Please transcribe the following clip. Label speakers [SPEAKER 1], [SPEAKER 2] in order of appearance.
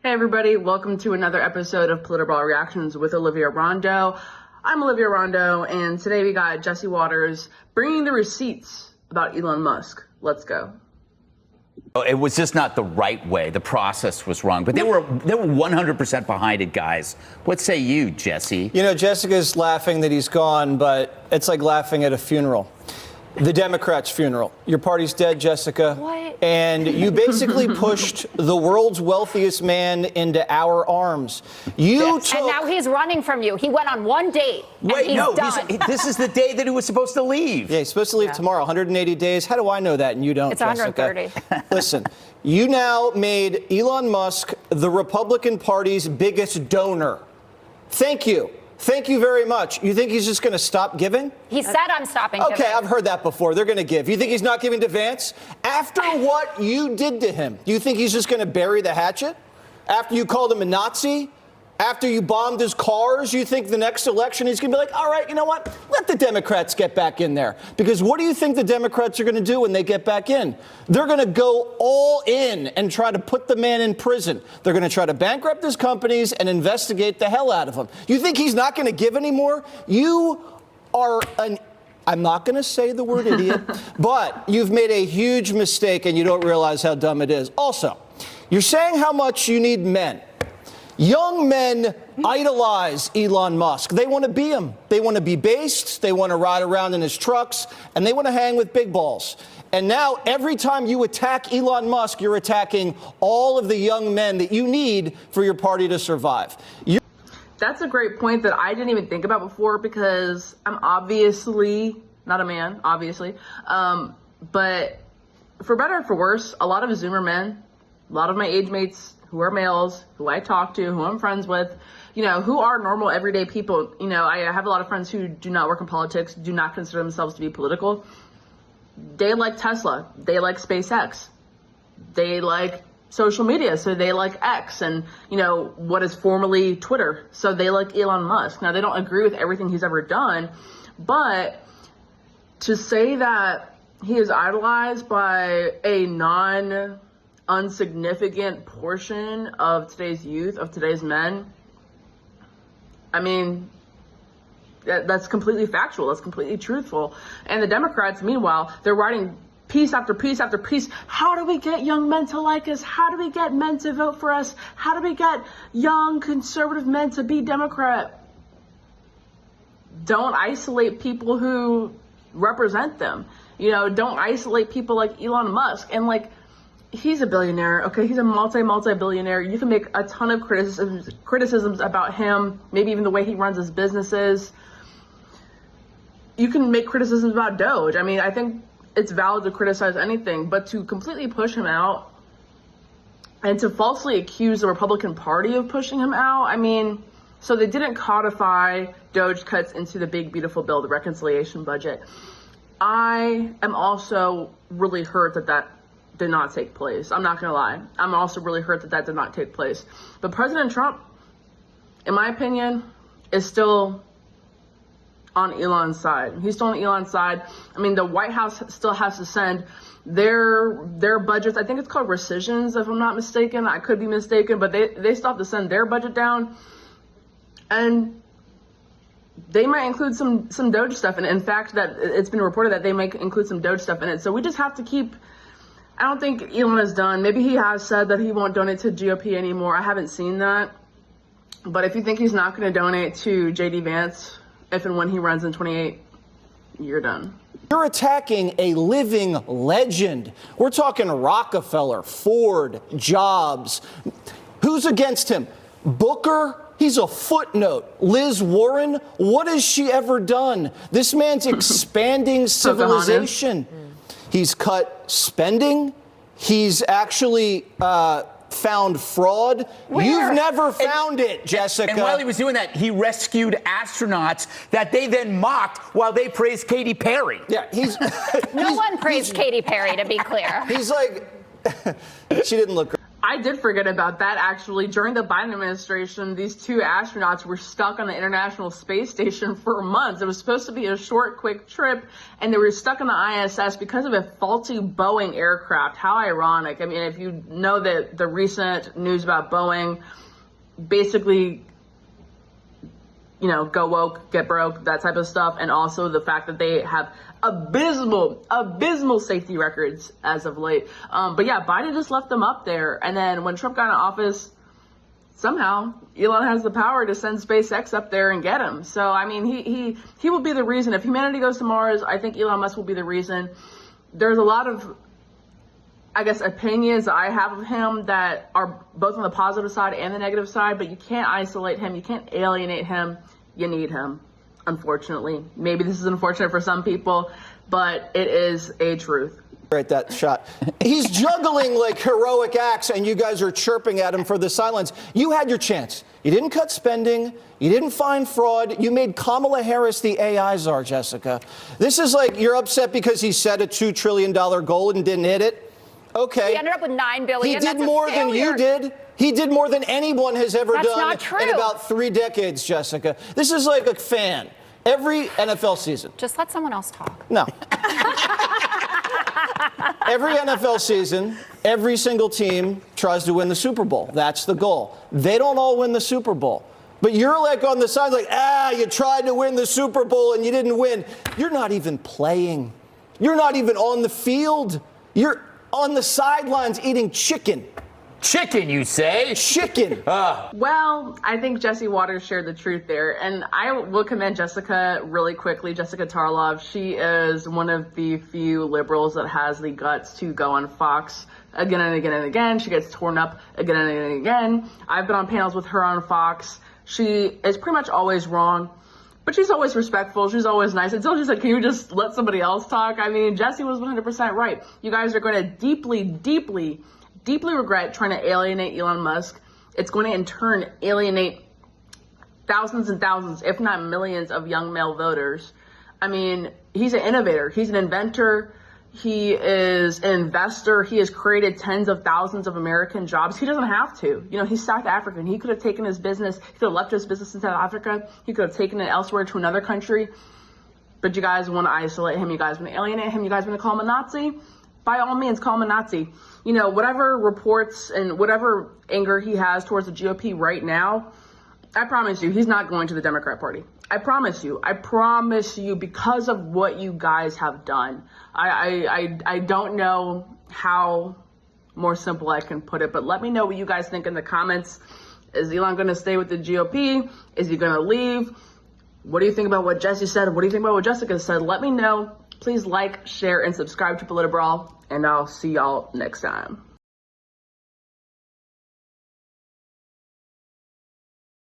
[SPEAKER 1] Hey everybody, welcome to another episode of Political Reactions with Olivia Rondo. I'm Olivia Rondo, and today we got Jesse Waters bringing the receipts about Elon Musk. Let's go.
[SPEAKER 2] It was just not the right way. The process was wrong, but they were 100% behind it, guys. What say you, Jesse?
[SPEAKER 3] You know, Jessica's laughing that he's gone, but it's like laughing at a funeral. The Democrats' funeral. Your party's dead, Jessica.
[SPEAKER 4] What?
[SPEAKER 3] And you basically pushed the world's wealthiest man into our arms. You took...
[SPEAKER 4] And now he's running from you. He went on one date.
[SPEAKER 2] Wait,
[SPEAKER 4] and
[SPEAKER 2] no,
[SPEAKER 4] done.
[SPEAKER 2] this is the day that he was supposed to leave.
[SPEAKER 3] Yeah, he's supposed to leave tomorrow, 180 days. How do I know that and you don't,
[SPEAKER 4] It's
[SPEAKER 3] Jessica?
[SPEAKER 4] 130.
[SPEAKER 3] Listen, you now made Elon Musk the Republican Party's biggest donor. Thank you. Thank you very much. You think he's just going to stop giving?
[SPEAKER 4] He said I'm stopping giving.
[SPEAKER 3] Okay, I've heard that before. They're going to give. You think he's not giving to Vance? After what you did to him, do you think he's just going to bury the hatchet? After you called him a Nazi? After you bombed his cars, you think the next election he's going to be like, all right, you know what? Let the Democrats get back in there. Because what do you think the Democrats are going to do when they get back in? They're going to go all in and try to put the man in prison. They're going to try to bankrupt his companies and investigate the hell out of him. You think he's not going to give anymore? You are an... I'm not going to say the word idiot, but you've made a huge mistake and you don't realize how dumb it is. Also, you're saying how much you need men. Young men idolize Elon Musk. They want to be him. They want to be based. They want to ride around in his trucks, and they want to hang with big balls. And now every time you attack Elon Musk, you're attacking all of the young men that you need for your party to survive.
[SPEAKER 1] That's a great point that I didn't even think about before because I'm obviously not a man, obviously. But for better or for worse, a lot of Zoomer men, a lot of my age mates who are males, who I talk to, who I'm friends with, you know, who are normal everyday people. You know, I have a lot of friends who do not work in politics, do not consider themselves to be political. They like Tesla. They like SpaceX. They like social media. So they like X and, you know, what is formerly Twitter. So they like Elon Musk. Now, they don't agree with everything he's ever done, but to say that he is idolized by a non-unsignificant portion of today's youth, of today's men, I mean, that's completely factual. That's completely truthful. And the Democrats, meanwhile, they're writing piece after piece after piece. How do we get young men to like us? How do we get men to vote for us? How do we get young conservative men to be Democrat? Don't isolate people who represent them. You know, don't isolate people like Elon Musk. And like, he's a billionaire, okay? He's a multi-billionaire. You can make a ton of criticisms about him, maybe even the way he runs his businesses. You can make criticisms about Doge. I mean, I think it's valid to criticize anything, but to completely push him out and to falsely accuse the Republican Party of pushing him out, I mean, so they didn't codify Doge cuts into the big, beautiful bill, the reconciliation budget. I am also really hurt that that did not take place. I'm not going to lie. I'm also really hurt that that did not take place. But President Trump, in my opinion, is still on Elon's side. He's still on Elon's side. I mean, the White House still has to send their budgets. I think it's called rescissions, if I'm not mistaken. I could be mistaken, but they still have to send their budget down. And they might include some Doge stuff in it. In fact, that it's been reported that they might include some Doge stuff in it. So we just have to keep... I don't think Elon is done. Maybe he has said that he won't donate to GOP anymore. I haven't seen that. But if you think he's not going to donate to J.D. Vance, if and when he runs in 28, you're done.
[SPEAKER 3] You're attacking a living legend. We're talking Rockefeller, Ford, Jobs. Who's against him? Booker? He's a footnote. Liz Warren? What has she ever done? This man's expanding civilization. He's cut spending. He's actually found fraud.
[SPEAKER 4] Where?
[SPEAKER 3] You've never found it, Jessica.
[SPEAKER 2] And while he was doing that, he rescued astronauts that they then mocked while they praised Katy Perry.
[SPEAKER 3] Yeah,
[SPEAKER 4] No one praised Katy Perry, to be clear.
[SPEAKER 3] He's like, she didn't look great.
[SPEAKER 1] I did forget about that, actually. During the Biden administration, these two astronauts were stuck on the International Space Station for months. It was supposed to be a short, quick trip, and they were stuck on the ISS because of a faulty Boeing aircraft. How ironic. I mean, if you know that the recent news about Boeing, basically, you know, go woke, get broke, that type of stuff, and also the fact that they have abysmal safety records as of late. But yeah, Biden just left them up there. And then when Trump got in office, somehow Elon has the power to send SpaceX up there and get him. So, I mean, he will be the reason. If humanity goes to Mars, I think Elon Musk will be the reason. There's a lot of, I guess, opinions I have of him that are both on the positive side and the negative side, but you can't isolate him. You can't alienate him. You need him. Unfortunately, maybe this is unfortunate for some people, but it is a truth.
[SPEAKER 3] Right, that shot. He's juggling like heroic acts, and you guys are chirping at him for the silence. You had your chance. You didn't cut spending. You didn't find fraud. You made Kamala Harris the AI czar, Jessica. This is like you're upset because he set a $2 trillion goal and didn't hit it. Okay.
[SPEAKER 4] He ended up with $9 billion.
[SPEAKER 3] He did more than you did. He did more than anyone has ever
[SPEAKER 4] That's
[SPEAKER 3] done
[SPEAKER 4] not true.
[SPEAKER 3] in about 3 decades, Jessica. This is like a fan. Every NFL season.
[SPEAKER 4] Just let someone else talk.
[SPEAKER 3] No. Every NFL season, every single team tries to win the Super Bowl. That's the goal. They don't all win the Super Bowl. But you're like on the side like, you tried to win the Super Bowl and you didn't win. You're not even playing. You're not even on the field. You're on the sidelines eating chicken.
[SPEAKER 2] Chicken, you say?
[SPEAKER 3] Chicken.
[SPEAKER 1] Well, I think Jesse Waters shared the truth there. And I will commend Jessica really quickly. Jessica Tarlov, she is one of the few liberals that has the guts to go on Fox again and again and again. She gets torn up again and again and again. I've been on panels with her on Fox. She is pretty much always wrong, but she's always respectful. She's always nice. Until she said, can you just let somebody else talk? I mean, Jesse was 100% right. You guys are going to deeply regret trying to alienate Elon Musk. It's going to in turn alienate thousands and thousands, if not millions, of young male voters. I mean, he's an innovator. He's an inventor. He is an investor. He has created tens of thousands of American jobs. He doesn't have to. You know, he's South African. He could have taken his business. He could have left his business in South Africa. He could have taken it elsewhere to another country. But you guys want to isolate him. You guys want to alienate him. You guys want to call him a Nazi. By all means, call him a Nazi. You know, whatever reports and whatever anger he has towards the GOP right now, I promise you, he's not going to the Democrat Party. I promise you, because of what you guys have done. I don't know how more simple I can put it, but let me know what you guys think in the comments. Is Elon going to stay with the GOP? Is he going to leave? What do you think about what Jesse said? What do you think about what Jessica said? Let me know. Please like, share, and subscribe to Politibrawl, and I'll see y'all next time.